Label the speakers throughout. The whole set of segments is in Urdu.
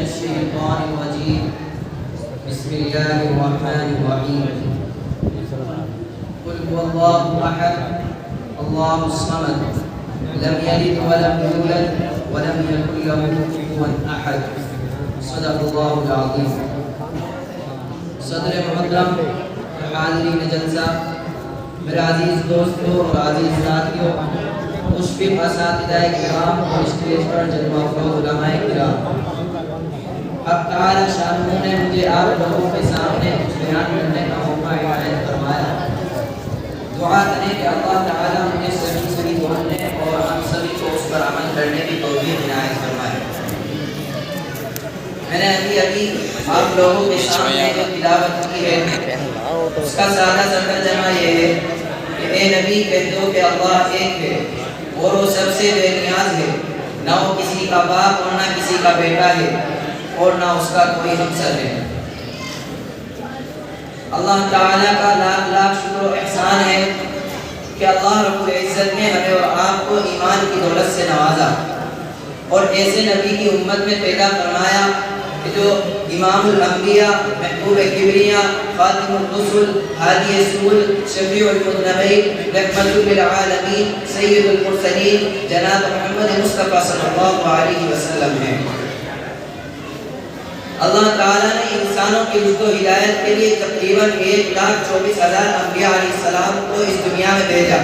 Speaker 1: الشيطان الرجيم بسم الله الرحمن الرحيم قل هو الله أحد الله الصمد لم يلد ولم يولد ولم يكن له كفوا أحد صدق الله العظيم صدر محترم حاضرین جلسہ میرے عزیز دوستوں اور عزیز ساتھیوں مشفق اساتذہ کرام اور اسٹیج پر جلوہ افروز علماء کرام حق تعالی شانہ نے مجھے آپ لوگوں کے سامنے کچھ بیان کرنے کا موقع عنایت فرمایا دعا کریں کہ اللہ تعالی مجھے صحیح بولنے اور ہم سبھی کو اس پر عمل کرنے کی توفیق عنایت فرمائے میں نے ابھی آپ لوگوں کے سامنے جو تلاوت کی ہے اس کا سادہ سا ترجمہ یہ ہے کہ اے نبی کہہ دو کہ اللہ ایک ہے اور وہ سب سے بے نیاز ہے نہ وہ کسی کا باپ اور نہ کسی کا بیٹا ہے اور نہ اس کا کوئی ہمسر ہے اللہ تعالیٰ کا لاکھ لاکھ شکر و احسان ہے کہ اللہ رب العزت نے ہمیں اور آپ کو ایمان کی دولت سے نوازا اور ایسے نبی کی امت میں پیدا فرمایا کہ جو امام الانبیاء محبوب کبریاء خاتم الرسل ہادی السبل شفیع المذنبین رحمت للعالمین سید المرسلین جناب محمد مصطفیٰ صلی اللہ علیہ وسلم ہیں اللہ تعالیٰ نے انسانوں کی رشد و ہدایت کے لیے تقریباً 1,24,000 انبیاء علیہ السلام کو اس دنیا میں بھیجا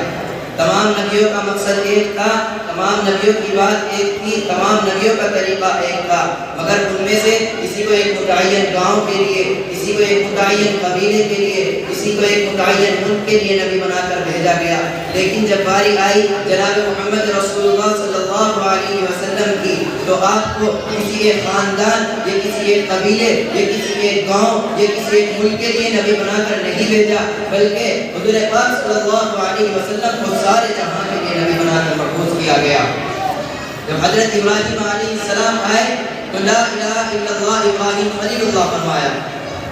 Speaker 1: تمام نبیوں کا مقصد ایک تھا تمام نبیوں کی بات ایک تھی تمام نبیوں کا طریقہ ایک تھا مگر ان میں سے کسی کو ایک متعین گاؤں کے لیے کسی کو ایک متعین قبیلے کے لیے کسی کو ایک متعین ملک کے لیے نبی بنا کر بھیجا گیا لیکن جب باری آئی جناب محمد رسول اللہ صلی اللہ علیہ وسلم کی تو آپ کو کسی ایک خاندان یا کسی ایک قبیلے یا کسی ایک گاؤں یا کسی ایک ملک کے لیے نبی بنا کر نہیں بھیجا بلکہ حضور پاک صلی اللہ علیہ وسلم کو سارے جہاں کے لیے نبی بنا کر مبعوث کیا گیا جب حضرت ابراہیم علیہ السلام آئے تو لا الہ الا اللہ ابراہیم خلیل اللہ فرمایا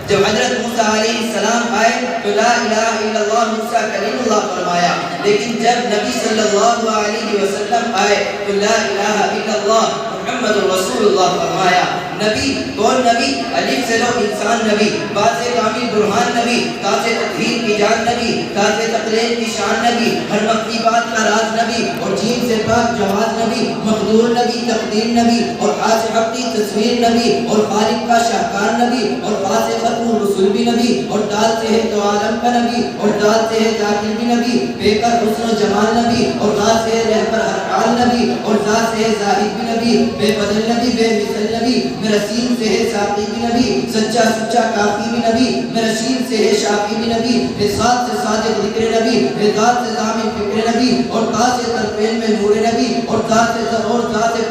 Speaker 1: جب حضرت موسیٰ علیہ السلام آئے تو لا الہ الا اللہ موسیٰ کلیم اللہ فرمایا لیکن جب نبی صلی اللہ علیہ وسلم آئے تو لا الہ الا اللہ محمد رسول اللہ فرمایا نبی کون نبی الف سے لو انسان نبی با سے کامل برہان نبی تا سے تطہیر کی جان نبی تا سے تقلید کی شان نبی ہر مخفی بات کا راز نبی اور جیم سے پاک جواز نبی مقدور نبی تقدیر نبی اور خا سے حق کی تصویر نبی اور خالق کا شاہکار نبی اور خا سے ختم الرسول بھی نبی اور دال سے ہے تو عالم کا نبی اور دال سے ہے ذاکر بھی نبی بے کر حسن و جمال نبی اور غا سے ہے رہبر ہر حال نبی اور ذا سے ہے زاہد بھی نبی بے بدل نبی بے مثل نبی میرا سین سے ہے ساقی بھی نبی سچا سچا کافی بھی نبی میرا شین سے ہے شافی بھی نبی حساد سے صادق ذکر نبی حداد سے ضامن فکر نبی اور تا سے طرفین میں نور نبی اور تا سے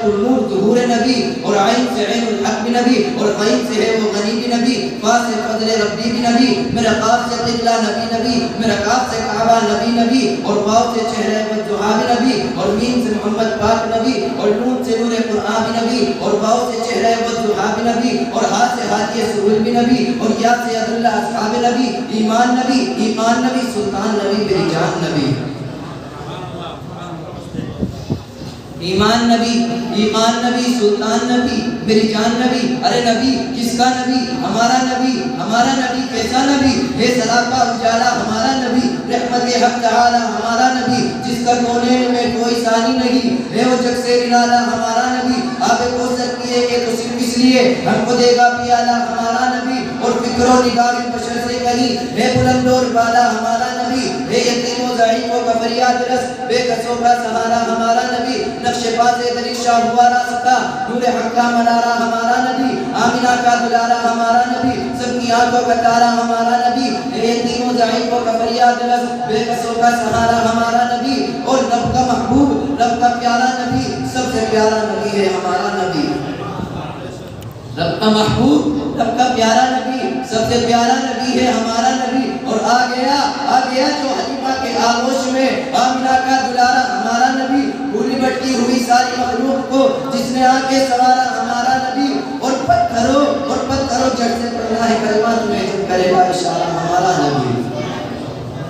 Speaker 1: پر نور ظہور نبی اور عین سے عین الحق بھی نبی اور غین سے ہے وہ غنی بھی نبی فا سے فضل ربی بھی نبی میرا قاف سے قبلہ نبی نبی میرا کاف سے کعبہ نبی نبی اور واو سے چہرہ والدعا بھی نبی اور میم سے محمد پاک نبی اور نون سے نور قرآن بھی نبی اور واو سے چہرہ والدعا بھی نبی اور ہا سے ہادی سہول بھی نبی اور یا سے عبداللہ اصحاب نبی ایمان نبی سلطان نبی میری جان نبی ایمان نبی سلطان نبی میری جان نبی ارے نبی کس کا نبی ہمارا نبی کیسا نبی ہے سلام کا اجالا ہمارا نبی رحمت حق تعالی ہمارا نبی جس کا کونین میں کوئی ثانی نہیں ہے وہ جگ سے نرالا ہمارا نبی آپ کو سکتی ہے کہ تو صرف اس لیے ہم کو دے گا پیالہ ہمارا نبی اور فکر و نگاہ بشر سے کہیں ہے بلند اور بالا ہمارا نبی ہے یتیم و ضعیفوں کا فریاد رس بے کسوں کا سہارا ہمارا نبی نقش باز دریشہ ہوا راستہ نور حق کا منارہ ہمارا نبی آمینہ کا دلارہ ہمارا نبی سب کی آنکھوں کا تارہ ہمارا نبی ہے یتیم و ضعیفوں کا فریاد رس بے کسوں کا سہارا ہمارا نبی اور رب کا محبوب رب کا پیارا نبی سب سے پیارا نبی ہے ہمارا نبی رب کا محبوب رب کا پیارا نبی سب سے پیارا نبی ہے ہمارا نبی اور آ گیا جو حلیمہ کے آغوش میں آمینہ کا دلارہ ہمارا نبی بھولی بٹکی ہوئی ساری مخلوق کو جس نے آنکھیں سوارا ہمارا نبی اور پتھروں جھٹ سے پڑھنا ہے کلمہ تمہیں جب کرے گا اشارہ ہمارا نبی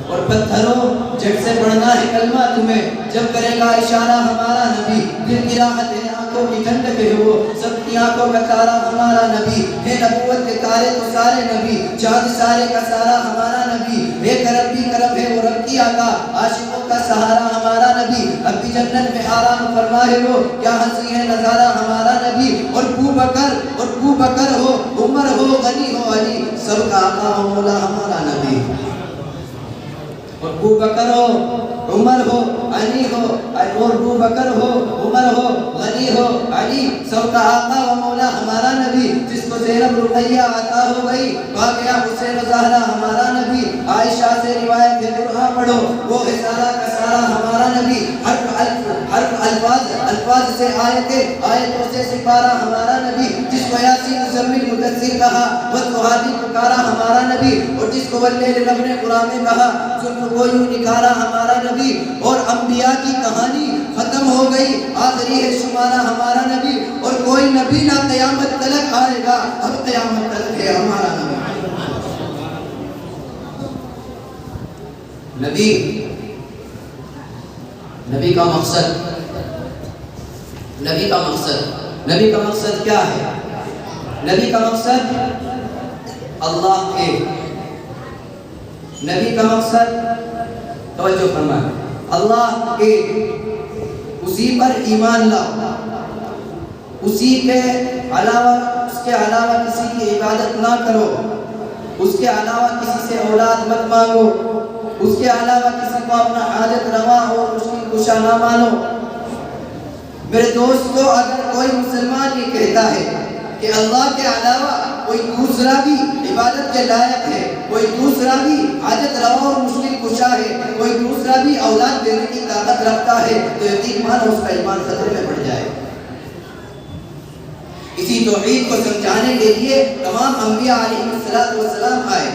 Speaker 1: اور پتھروں جھٹ سے سے پڑھنا ہے کلمہ تمہیں، جب کرے گا اشارہ ہمارا نبی، دل کی راحت ہے آنکھوں کی ٹھنڈک ہے وہ، سب کی آنکھوں کا تارا ہمارا نبی ہے، نبوت کے تارے تو سارے نبی، چاند سارے کا سارا ہمارا نبی، ایک رب بھی کرب ہے وہ رب کی آقا، عاشقوں کا سہارا ہمارا نبی، اب بھی جنت میں آرام فرما ہے وہ، کیا ہنسی ہے نظارہ ہمارا نبی، اور بو بکر ہو، عمر ہو، غنی ہو، علی، سب کا آقا و مولا ہمارا نبی، اور ابو بکر ہو، عمر ہو، علی ہو، اور ابو بکر ہو، عمر ہو، غنی ہو، علی، سب کا آقا و مولا ہمارا نبی، جس کو زینب رقیہ عطا ہو گئی، کہا گیا حسین و زہرا ہمارا نبی، عائشہ سے روایت ہے قرآن پڑھو، وہ ہے سارا کا سارا ہمارا نبی، حرف الفاظ سے آیتوں سے سپارہ ہمارا نبی، جس کو یاسین مزمل مدثر کہا، والضحی پکارا ہمارا نبی، اور جس کو واللیل لبن قرآن کہا، کو یوں نکھارا ہمارا نبی، اور انبیاء کی کہانی ختم ہو گئی، آخری ہے شمارہ ہمارا نبی، اور کوئی نبی نہ قیامت تلک آئے گا، اب قیامت تلک ہے ہمارا نبی۔ نبی کا مقصد کیا ہے؟ نبی کا مقصد اللہ کے، نبی کا مقصد توجہ فرمائیں، اللہ کے، اسی پر ایمان لاؤ، اسی کے علاوہ کسی کی عبادت نہ کرو، اس کے علاوہ کسی سے اولاد مت مانگو، اس کے علاوہ کسی کو اپنا حاجت روا اور مشکل کشا نہ مانو۔ میرے دوستو، اگر کوئی مسلمان یہ کہتا ہے کہ اللہ کے علاوہ کوئی دوسرا بھی عبادت کے لائق ہے، کوئی دوسرا بھی حاجت روا اور مشکل کشا ہے، کوئی دوسرا بھی اولاد دینے کی طاقت رکھتا ہے، تو یقین مانو اس کا ایمان خطرے میں پڑ جائے۔ اسی توحید کو سمجھانے کے لیے تمام انبیاء علیہ السلام آئے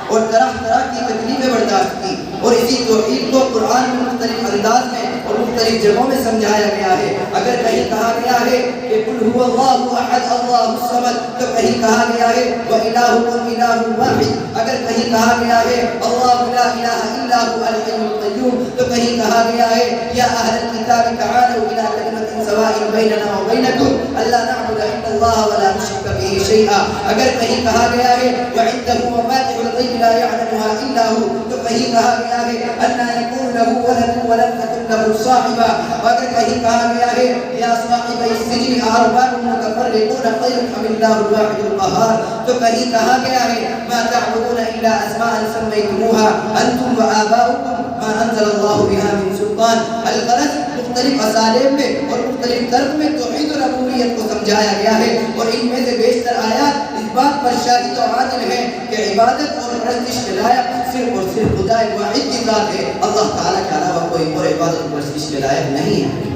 Speaker 1: اور طرح طرح کی تکلیفیں برداشت کی، اور اسی توحید کو قرآن میں مختلف انداز میں اور مختلف جگہوں میں سمجھایا گیا ہے۔ اگر کہیں کہا گیا ہے کہ قل هو اللہ احد اللہ الصمد، تو کہیں کہا گیا ہے وَإِلَٰهُكُمْ إِلَٰهٌ وَاحِدٌ، اگر کہیں کہا گیا ہے اللہ لا الہ الا هو الحی القیوم، تو کہیں کہا گیا ہے یا اہل الکتاب تعالوا إلى کلمۃ سواء بیننا وبینکم الا نعبد الا اللہ ولا نشرک به شیئا، اگر کہیں کہا گیا ہے وعنده مفاتح الغیب لا يعلمها الا هو، تو کہیں کہا گیا ہے أَنَّىٰ يَكُونُ لَهُ وَلَدٌ وَلَمْ تَكُن لَهُ صَاحِبَةٌ، اگر کہیں کہا گیا ہے یا صاحبِ السجن أَرْبَابٌ مُتَفَرِّقُونَ خَيْرٌ أَمِ اللَّهُ الْوَاحِدُ الْقَهَّارُ، تو کہیں کہا گیا ہے مَا تَعْبُدُونَ إِلَّا أَسْمَاءً سَمَّيْتُمُوهَا أَنْتُمْ وَآبَاؤُكُمْ مَا أَنزَلَ اللَّهُ بِهَا مِن سُلْطَانٍ۔ الغرض مختلف اساليب میں اور مختلف طرق میں توحید و ربوبیت کو سمجھایا گیا ہے، اور ان میں سے بیشتر آیات اس بات پر شاہد و عادل ہیں کہ عبادت اور پرستش کے لائق صرف اور صرف خدا واحد کی ذات ہے، اللہ تعالیٰ کے علاوہ کوئی اور عبادت و پرستش کے لائق نہیں ہے۔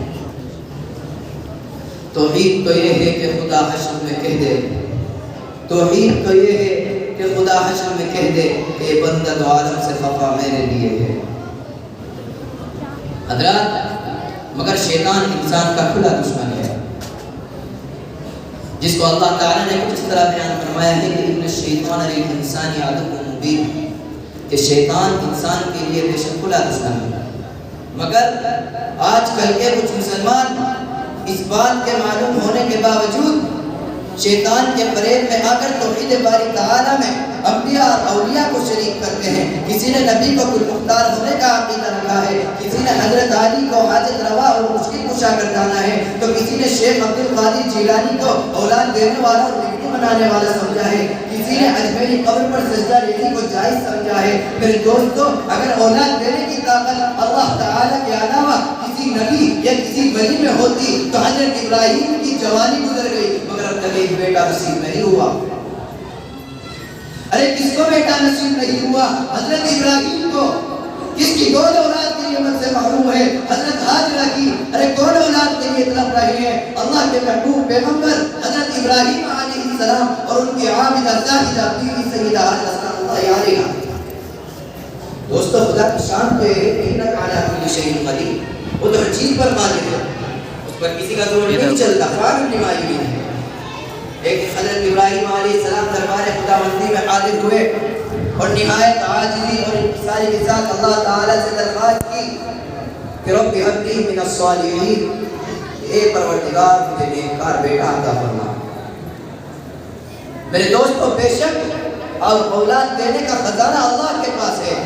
Speaker 1: توحید تو یہ ہے کہ خدا حشر میں کہہ دے، توحید تو یہ ہے کہ خدا حشر میں کہہ دے کہ بندہ دو عالم سے خفا میرے لیے ہے۔ حضرات، مگر شیطان انسان کا کھلا دشمن ہے، جس کو اللہ تعالیٰ نے کچھ طرح بیان فرمایا ہے کہ ان الشیطان للانسان عدو مبین، کہ شیطان انسان کے لیے بے شک کھلا دشمن ہے۔ مگر آج کل کے کچھ مسلمان اس بات کے معلوم ہونے کے باوجود شیطان کے فریب میں آ کر توحید باری تعالیٰ میں انبیاء اور اولیاء کو شریک کرتے ہیں۔ کسی نے نبی کو کل مختار ہونے کا عقیدہ رکھا ہے، کسی نے حضرت علی کو حاجت روا اور مشکل کشا کر جانا ہے، تو کسی نے شیخ عبد القادر جیلانی کو اولاد دینے والا اور بیٹی بنانے والا سمجھا ہے، کسی نے اجمیری قبر پر سجدہ ریزی کو جائز سمجھا ہے۔ میرے دوستو، اگر اولاد دینے کی طاقت اللہ تعالیٰ کے علاوہ کسی نبی یا کسی ولی میں ہوتی تو حضرت ابراہیم کی جوانی گزر گئی، مگر اب تک ایک بیٹا نصیب نہیں ہوا۔ ارے کس کو بیٹا نصیب نہیں ہوا؟ حضرت ابراہیم کو۔ کس کی کون اولاد کی نعمت سے محروم ہے؟ حضرت حاجرہ کی۔ ارے کون اولاد کے لیے تڑپ رہے ہیں؟ اللہ کے محبوب پیغمبر حضرت ابراہیم علیہ السلام اور ان کی عابدہ زاہدہ بیوی سیدہ حاجرہ سلام اللہ علیہا۔ دوستو، خدا کی شان پہ انک علی کل شیء قدیر، وہ تو ہر چیز پر قادر ہے، اس پر کسی کا زور نہیں چلتا، فاعل لما یرید ہے۔ ایک حضرت ابراہیم علیہ السلام دربار خداوندی میں حاضر ہوئے اور نہایت عاجزی اور انکساری کے ساتھ اللہ تعالیٰ سے درخواست کی کہ رب ہب لی من الصالحین، اے پروردگار مجھے نیکار بیٹا عطا فرما۔ میرے دوستو، بے شک اولاد دینے کا خزانہ اللہ کے پاس ہے۔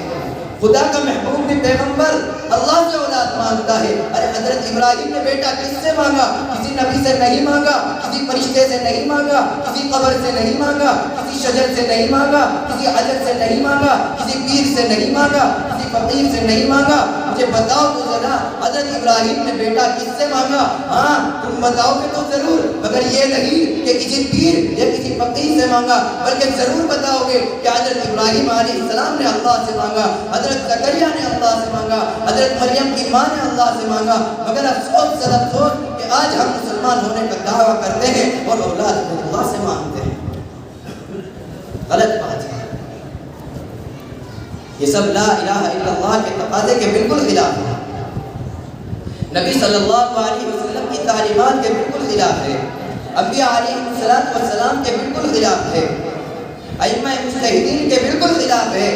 Speaker 1: خدا کا محبوب بھی پیغمبر اللہ سے اولاد مانگتا ہے۔ ارے حضرت ابراہیم نے بیٹا کس سے مانگا؟ کسی نبی سے نہیں مانگا، کسی فرشتے سے نہیں مانگا، کسی قبر سے نہیں مانگا، کسی شجر سے نہیں مانگا، کسی حجر سے نہیں مانگا، کسی پیر سے نہیں مانگا، کسی فقیر سے نہیں مانگا۔ مجھے بتاؤ تو ذرا حضرت ابراہیم نے بیٹا کس سے مانگا؟ ہاں تم بتاؤ گے تو ضرور، مگر یہ نہیں کہ کسی پیر یا کسی فقیر سے مانگا، بلکہ ضرور بتاؤ گے کہ حضرت ابراہیم علیہ السلام نے اللہ سے مانگا، حضرت زکریا نے اللہ سے مانگا، حضرت مریم کی ماں نے اللہ سے مانگا۔ مگر افسوس سر افسوس کہ آج ہم مسلمان ہونے کا دعویٰ کرتے ہیں اور اولاد کو اللہ سے مانگتے ہیں۔ غلط بات ہے، یہ سب لا الہ الا اللہ کے تقاضے کے بالکل خلاف ہے، نبی صلی اللہ علیہ وسلم کی تعلیمات کے بالکل خلاف ہے، انبیاء علیہ السلام کے بالکل خلاف ہے، ائمہ مجتہدین کے بالکل خلاف ہے۔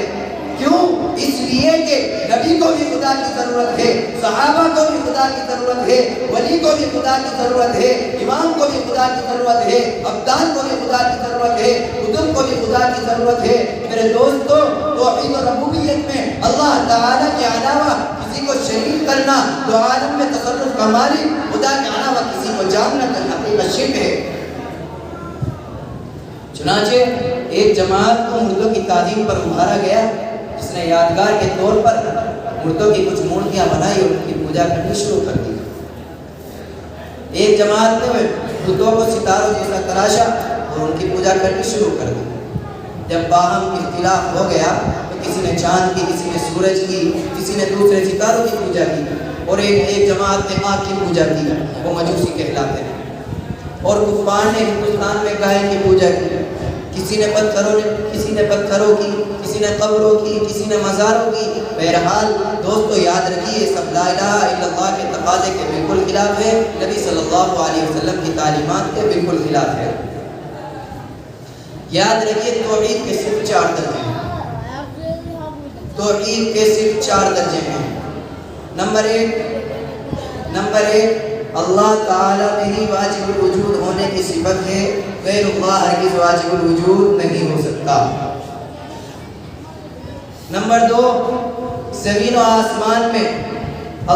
Speaker 1: کیوں؟ اس لیے کہ نبی کو بھی خدا کی ضرورت ہے، صحابہ کو بھی خدا کی ضرورت ہے، ولی کو بھی خدا کی ضرورت ہے، امام کو بھی خدا کی ضرورت ہے، ابدال کو بھی خدا کی ضرورت ہے، قطب کو بھی خدا کی ضرورت ہے۔ میرے دوستو، توحید و ربوبیت میں اللہ تعالیٰ کے علاوہ کسی کو شریک کرنا تو عالم میں تصرف کا مالک خدا کے علاوہ کسی کو جاننا حقیقت شرک ہے۔ چنانچہ ایک جماعت کو مردوں کی تعظیم پر ابھارا گیا، جس نے یادگار کے طور پر مردوں کی کچھ مورتیاں بنائی اور ان کی پوجا کرنی شروع کر دی۔ ایک جماعت نے بتوں کو ستاروں جیسا تراشا اور ان کی پوجا کرنی شروع کر دی۔ جب باہم اختلاف ہو گیا تو کسی نے چاند کی، کسی نے سورج کی، کسی نے دوسرے ستاروں کی پوجا کی، اور ایک جماعت نے آگ کی پوجا کی، وہ مجوسی کہلاتے ہیں۔ اور کفار نے ہندوستان میں گائے کی پوجا کی، کسی نے پتھروں کی، کسی نے قبروں کی، کسی نے مزاروں کی۔ بہرحال دوستو یاد رکھیے، سب لا الہ الا اللہ کے تقاضے کے بالکل خلاف ہے، نبی صلی اللہ علیہ وسلم کی تعلیمات کے بالکل خلاف ہے۔ یاد رکھیے، توحید کے صرف 4 درجے ہیں، توحید کے صرف 4 درجے ہیں۔ نمبر ایک اللہ تعالیٰ میں ہی واجب الوجود ہونے کی صفت ہے، غیر اللہ ہرگز واجب الوجود نہیں ہو سکتا۔ نمبر 2، زمین و آسمان میں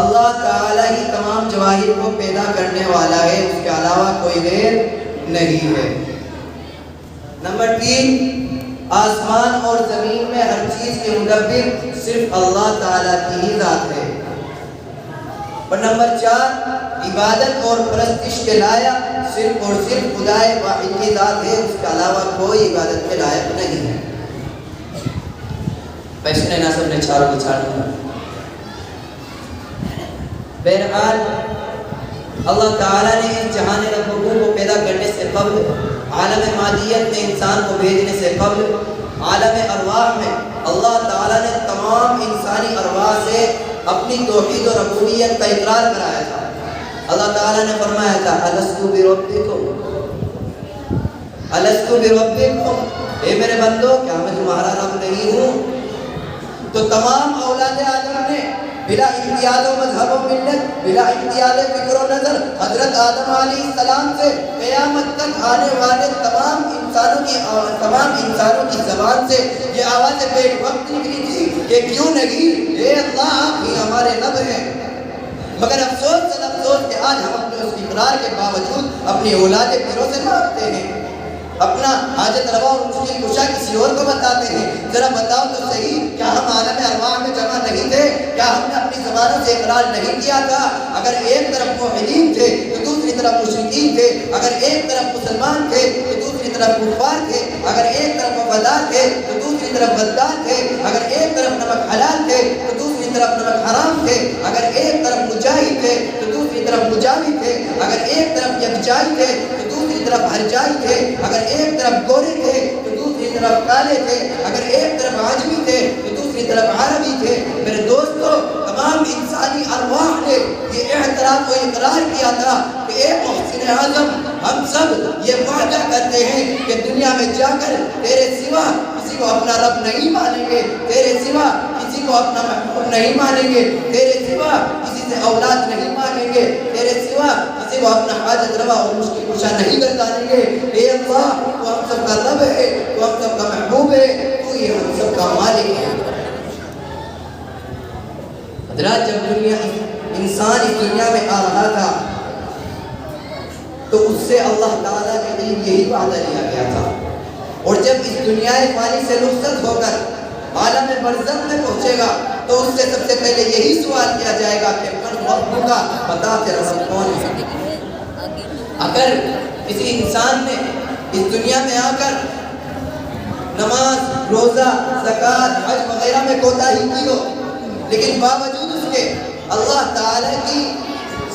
Speaker 1: اللہ تعالیٰ ہی تمام جواہر کو پیدا کرنے والا ہے، اس کے علاوہ کوئی غیر نہیں ہے۔ نمبر 3، آسمان اور زمین میں ہر چیز کے مدبر صرف اللہ تعالیٰ کی ہی ذات ہے۔ اور نمبر 4، عبادت اور پرستش کے لائق صرف اور صرف خدا واحد کی ذات ہے، اس کے علاوہ کوئی عبادت کے لائق نہیں ہے۔ پیسے نے سب نے چاروں کی چھاڑ دیا۔ بہرحال اللہ تعالیٰ نے اس جہان ربوبیت کو پیدا کرنے سے قبل، عالم مادیت میں انسان کو بھیجنے سے قبل، عالم ارواح میں اللہ تعالیٰ نے تمام انسانی ارواح سے اپنی توحید و ربوبیت کا اقرار کرایا تھا۔ اللہ تعالیٰ نے فرمایا تھا الستو بربکم، اے میرے بندو کیا میں تمہارا رب نہیں ہوں؟ تو تمام اولاد آدم نے بلا امتیاز و مذہب و ملت، بلا امتیاز فکر و نظر حضرت آدم علیہ السلام سے قیامت تک آنے والے تمام انسانوں کی زبان سے یہ آواز بیک وقت نکلی تھی کہ کیوں نہیں، اے اللہ آپ ہی ہمارے رب ہیں۔ مگر افسوس کہ آج ہم اپنے اس اقرار کے باوجود اپنی اولاد پیروں سے مانگتے ہیں، اپنا حاجت روا اور مشکل کشا کسی اور کو بتاتے ہیں۔ ذرا بتاؤ تو صحیح، کیا ہم عالم ارواح میں جمع نہیں تھے؟ کیا ہم نے اپنی زبانوں سے اقرار نہیں کیا تھا؟ اگر ایک طرف موحدین تھے تو دوسری طرف مشرکین تھے، اگر ایک طرف مسلمان تھے تو دوسری طرف کفار تھے، اگر ایک طرف وفادار تھے تو دوسری طرف غدار تھے، اگر ایک طرف نمک حلال تھے تو دوسری طرف نمک حرام تھے، اگر ایک طرف مجاہد تھے تو دوسری طرف مجاہد تھے، اگر ایک طرف یکجائی تھے تو دوسری طرف ہرجائی تھے، اگر ایک طرف گورے تھے تو دوسری طرف کالے تھے، اگر ایک طرف عجمی تھے تو دوسری طرف عربی تھے۔ میرے دوستو، تمام انسانی ارواح نے یہ اعتراف و اقرار کیا تھا کہ اے محسن اعظم، ہم سب یہ وعدہ کرتے ہیں کہ دنیا میں جا کر تیرے سوا
Speaker 2: کسی کو اپنا رب نہیں مانیں گے، تیرے سوا کسی کو اپنا محبوب نہیں مانیں گے، تیرے سوا کسی سے اولاد نہیں مانیں گے، تیرے سوا کسی کو اپنا حاجت روا اور مشکل کشا نہیں گردانیں گے۔ اے اللہ تو ہم سب کا رب ہے، تو ہم سب کا محبوب ہے، تو یہ ہم سب کا مالک ہے۔ حضرات جب انسان اس دنیا میں آ رہا تھا تو اس سے اللہ تعالیٰ کے قریب یہی وعدہ لیا گیا تھا، اور جب اس دنیا فانی سے رخصت ہو کر عالم برزخ میں پہنچے گا تو اس سے سب سے پہلے یہی سوال کیا جائے گا کہ من ربک کا بتا تیرا رب کون ہے۔ اگر کسی انسان نے اس دنیا میں آ کر نماز، روزہ، زکوٰۃ، حج وغیرہ میں کوتاہی کی ہو، لیکن باوجود اس کے اللہ تعالیٰ کی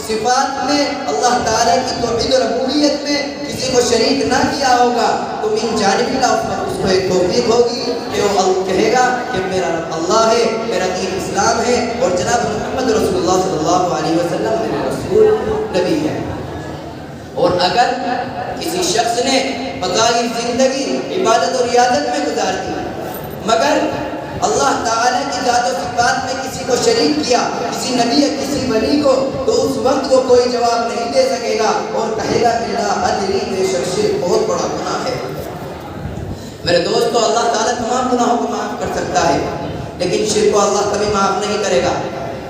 Speaker 2: صفات میں، اللہ تعالیٰ کی توحید و ربوبیت میں کسی کو شریک نہ کیا ہوگا تو من جانب اللہ اس کو ایک توفیق ہوگی کہ وہ کہے گا کہ میرا رب اللہ ہے، میرا دین اسلام ہے، اور جناب محمد رسول اللہ صلی اللہ علیہ وسلم میرے رسول نبی ہے۔ اور اگر کسی شخص نے بقائی زندگی عبادت اور ریاضت میں گزار دی مگر اللہ تعالیٰ کی ذات و صفات میں کسی کو شریک کیا، کسی نبی یا کسی ولی کو، تو اس وقت وہ کوئی جواب نہیں دے سکے گا اور کہے گا کہ لا ادری بے شک شرک بہت بڑا گناہ ہے۔ میرے دوستو، اللہ تعالیٰ تمام گناہوں کو معاف کر سکتا ہے، لیکن شرک کو اللہ کبھی معاف نہیں کرے گا،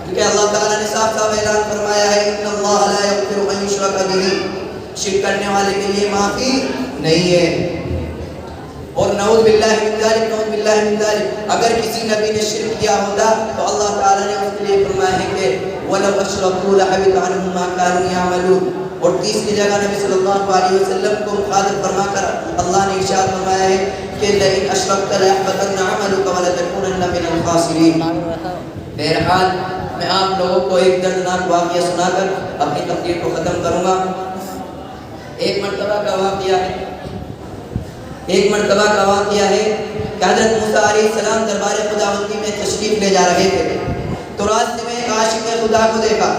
Speaker 2: کیونکہ اللہ تعالیٰ نے صاف صاف اعلان فرمایا ہے ان اللہ لا یغفر ان یشرک بہ، شرک کرنے والے کے لیے معافی نہیں ہے۔ اور نعوذ باللہ من ذالک، نعوذ باللہ من ذالک، اگر کسی نبی نے شرک کیا ہوتا تو اللہ تعالیٰ نے اس کے لیے فرمایا ہے کہ وَلَوْ أَشْرَكُوا لَحَبِطَ عَنْهُمْ مَا كَانُوا يَعْمَلُونَ، اور تیسری جگہ نبی صلی اللہ علیہ وسلم کو مخاطب فرما کر اللہ نے ارشاد فرمایا ہے کہ لَئِنْ أَشْرَكْتَ لَيَحْبَطَنَّ عَمَلُكَ وَلَتَكُونَنَّ مِنَ الْخَاسِرِينَ۔ بہرحال میں آپ لوگوں کو ایک دردناک واقعہ سنا کر اپنی تقریر کو ختم کروں گا۔ ایک مرتبہ کا واقعہ ہے کہ حضرت موسیٰ علیہ السلام دربار خداوندی میں تشریف لے جا رہے تھے تو راستے میں ایک عاشق خدا کو دیکھا،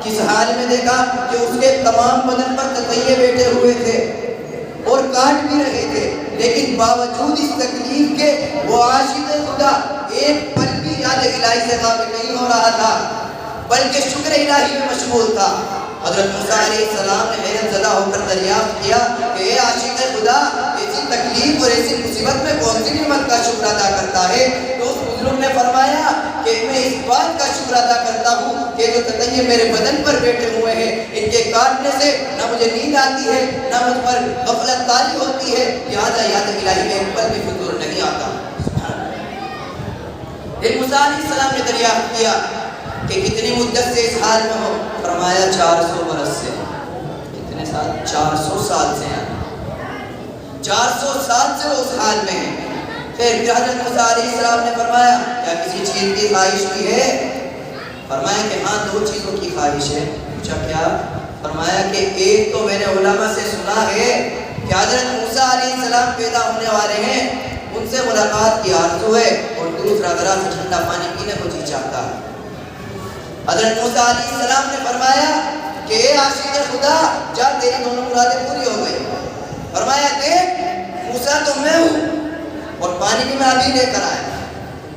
Speaker 2: کس حال میں دیکھا کہ اس کے تمام بدن پر تتیے بیٹھے ہوئے تھے اور کاٹ بھی رہے تھے، لیکن باوجود اس تکلیف کے وہ عاشق خدا ایک پل بھی یاد الہی سے غافل نہیں ہو رہا تھا بلکہ شکر الہی میں مشغول تھا۔ حضرت موسیٰ علیہ السلام نے حیرت زدہ ہو کر دریافت کیا کہ اے عاشق خدا، ایسی تکلیف اور ایسی مصیبت میں کون سی نعمت کا شکر ادا کرتا ہے؟ تو اس بزرگ نے فرمایا کہ میں اس بات کا شکر ادا کرتا ہوں کہ جو تتیے میرے بدن پر بیٹھے ہوئے ہیں ان کے کاٹنے سے نہ مجھے نیند آتی ہے نہ مجھ پر غفلت طاری ہوتی ہے، لہذا یاد الہی میں ایک پل بھی فضول نہیں آتا۔ پھر موسیٰ علیہ السلام نے دریافت کیا کہ کتنی مدت سے اس حال میں ہو؟ فرمایا 400 برس سے۔ کتنے سال؟ 400 سال سے ہیں، 400 سال سے وہ اس حال میں ہیں۔ پھر حضرت موسیٰ علیہ السلام نے فرمایا کیا کسی چیز کی خواہش بھی ہے؟ فرمایا کہ ہاں 2 چیزوں کی خواہش ہے۔ پوچھا کیا؟ فرمایا کہ ایک تو میں نے علماء سے سنا ہے کہ حضرت موسیٰ علیہ السلام پیدا ہونے والے ہیں، ان سے ملاقات کی آرزو ہے، اور دوسرا ذرا سے ٹھنڈا پانی پینے کو جی چاہتا ہے۔ حضرت موسیٰ علیہ السلام نے فرمایا کہ اے عاشق خدا، جا تیری دونوں مرادیں پوری ہو گئی۔ فرمایا دیکھ موسیٰ تو میں ہوں اور پانی بھی میں ابھی لے کر آیا۔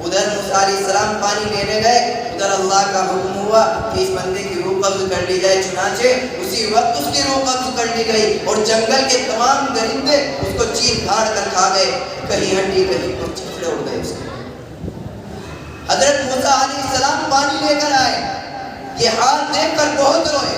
Speaker 2: ادھر موسیٰ علیہ السلام پانی لینے گئے، ادھر اللہ کا حکم ہوا کہ اس بندے کی روح قبض کر لی جائے، چنانچہ اسی وقت اس کی روح قبض کر لی گئی اور جنگل کے تمام درندے اس کو چیر پھاڑ کر کھا گئے، کہیں ہڈی کہیں کچھ چیخڑے اڑ گئے اس کے۔ حضرت موسیٰ علیہ السلام پانی لے کر آئے، یہ حال دیکھ کر بہت روئے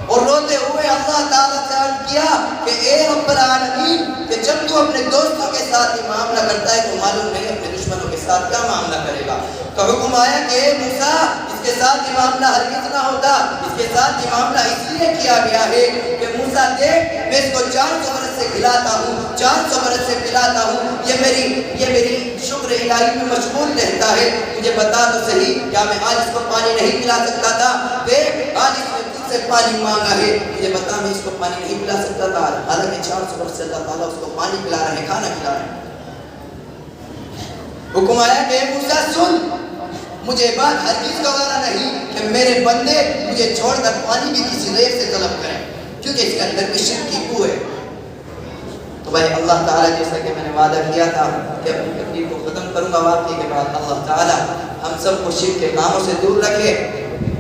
Speaker 2: اور روتے ہوئے اللہ تعالیٰ سے عرض کیا کہ اے رب العالمین، کہ جب تو اپنے دوستوں کے ساتھ یہ معاملہ کرتا ہے تو معلوم نہیں اپنے دشمنوں کے ساتھ کیا معاملہ کرے گا۔ تو حکم آیا کہ اے موسیٰ، اس کے ساتھ یہ معاملہ ہرگز نہ ہوتا، اس کے ساتھ یہ معاملہ اس لیے کیا گیا ہے کہ موسیٰ دیکھ میں اس کو 400 برس سے کھلاتا ہوں، 400 برس سے پلاتا ہوں، یہ میری شکر الہی میں مشغول رہتا ہے، مجھے بتا تو صحیح کیا میں آج اس کو پانی نہیں پلا سکتا تھا؟ دیکھ آج اس نے تجھ سے پانی مانگا ہے، مجھے بتا میں اس کو پانی نہیں پلا سکتا تھا، حالانکہ 400 برس سے اللہ تعالیٰ اس کو پانی پلا رہے ہیں، کھانا کھلا رہے ہیں۔ حکم آیا کہ موسیٰ سن، مجھے بات ہرگز گوارا نہیں کہ میرے بندے مجھے چھوڑ کر پانی بھی کسی غیر سے طلب کریں، کیونکہ اس کے اندر بھی شرک کی بو ہے۔ تو بھائی اللہ تعالیٰ جیسا کہ میں نے وعدہ کیا تھا کہ اپنی تقریر کو ختم کروں گا واقعے کے بعد، اللہ تعالیٰ ہم سب کو شرک کے کاموں سے دور رکھے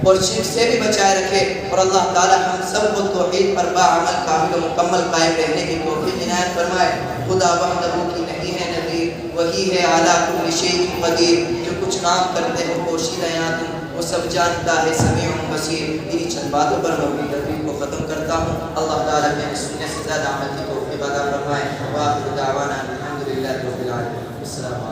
Speaker 2: اور شرک سے بھی بچائے رکھے، اور اللہ تعالیٰ ہم سب کو توحید پر باعمل کامل و مکمل قائم رہنے کی توفیق عنایت فرمائے۔ خدا وحدہ کی نہیں ہے نظیر، وہی ہے اعلیٰ کل شیء قدیر، جو کچھ کام کرتے ہو پوشیدہ یا تم وہ سب جانتا ہے، سمیع بصیر۔ انہی چند باتوں پر میں اپنی تقریر کو ختم کرتا ہوں۔ اللہ تعالیٰ میں سننے سے زیادہ عمل کی توفیق عطا فرمائے۔ وآخر دعوانا الحمدللہ رب العالمین۔ السلام